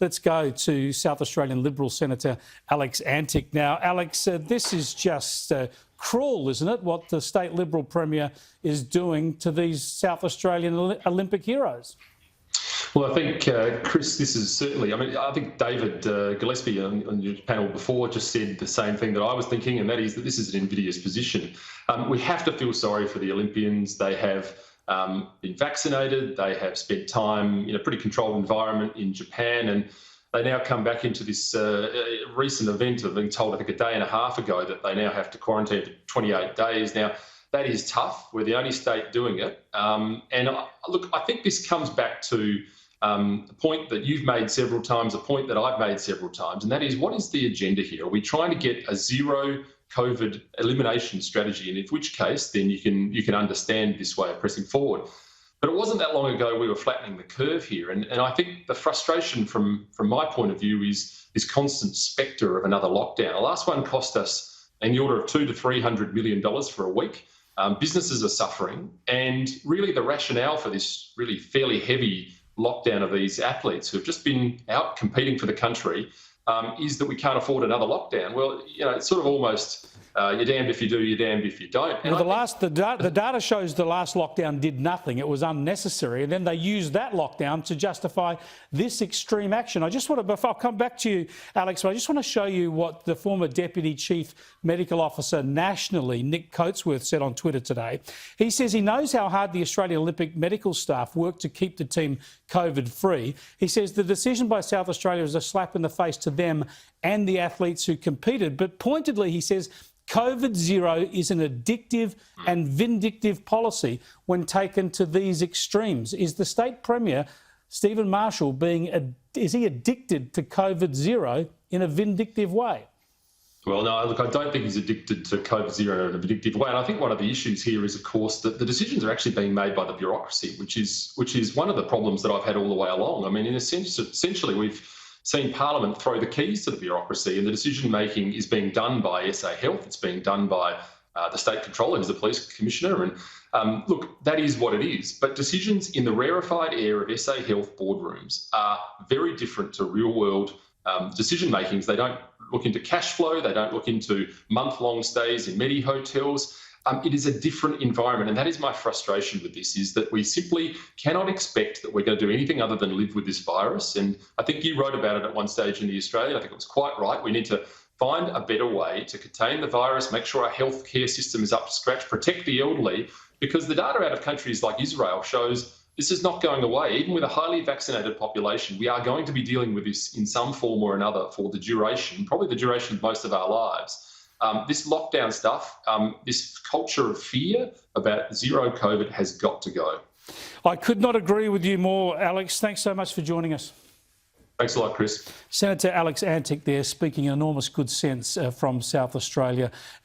Let's go to South Australian Liberal Senator Alex Antic now. Alex, this is just cruel, isn't it, what the state Liberal Premier is doing to these South Australian Olympic heroes? Well, I think, Chris, this is certainly, I think David Gillespie on your panel before just said the same thing that I was thinking, and that is that this is an invidious position. We have to feel sorry for the Olympians. They have been vaccinated, they have spent time in a pretty controlled environment in Japan, and they now come back into this recent event of being told, I think, a day and a half ago that they now have to quarantine for 28 days. Now, that is tough. We're the only state doing it. Look, I think this comes back to a point that you've made several times, a point that I've made several times, and that is, what is the agenda here? Are we trying to get a zero COVID elimination strategy? And in which case, then you can understand this way of pressing forward. But it wasn't that long ago we were flattening the curve here. And I think the frustration from my point of view is this constant spectre of another lockdown. The last one cost us in the order of $200 to $300 million for a week. Businesses are suffering. And really the rationale for this really fairly heavy lockdown of these athletes who have just been out competing for the country is that we can't afford another lockdown. Well, it's sort of almost you're damned if you do, you're damned if you don't. And well, the data shows the last lockdown did nothing. It was unnecessary. And then they used that lockdown to justify this extreme action. Before I'll come back to you, Alex, but I just want to show you what the former Deputy Chief Medical Officer nationally, Nick Coatsworth, said on Twitter today. He says he knows how hard the Australian Olympic medical staff work to keep the team COVID-free. He says the decision by South Australia is a slap in the face to them and the athletes who competed. But pointedly, he says, COVID zero is an addictive and vindictive policy when taken to these extremes. Is the state premier, Stephen Marshall, is he addicted to COVID zero in a vindictive way? Well, no, look, I don't think he's addicted to COVID zero in a vindictive way. And I think one of the issues here is, of course, that the decisions are actually being made by the bureaucracy, which is one of the problems that I've had all the way along. I mean, in a sense, essentially, we've seen Parliament throw the keys to the bureaucracy, and the decision-making is being done by SA Health. It's being done by the State Controller, who's the Police Commissioner. And look, that is what it is. But decisions in the rarefied air of SA Health boardrooms are very different to real-world decision-makings. They don't look into cash flow. They don't look into month-long stays in many hotels. It is a different environment, and that is my frustration with this, is that we simply cannot expect that we're going to do anything other than live with this virus. And I think you wrote about it at one stage in The Australian. I think it was quite right. We need to find a better way to contain the virus, make sure our healthcare system is up to scratch, protect the elderly, because the data out of countries like Israel shows this is not going away. Even with a highly vaccinated population, we are going to be dealing with this in some form or another for the duration, probably the duration of most of our lives. This lockdown stuff, this culture of fear about zero COVID has got to go. I could not agree with you more, Alex. Thanks so much for joining us. Thanks a lot, Chris. Senator Alex Antic there, speaking enormous good sense from South Australia.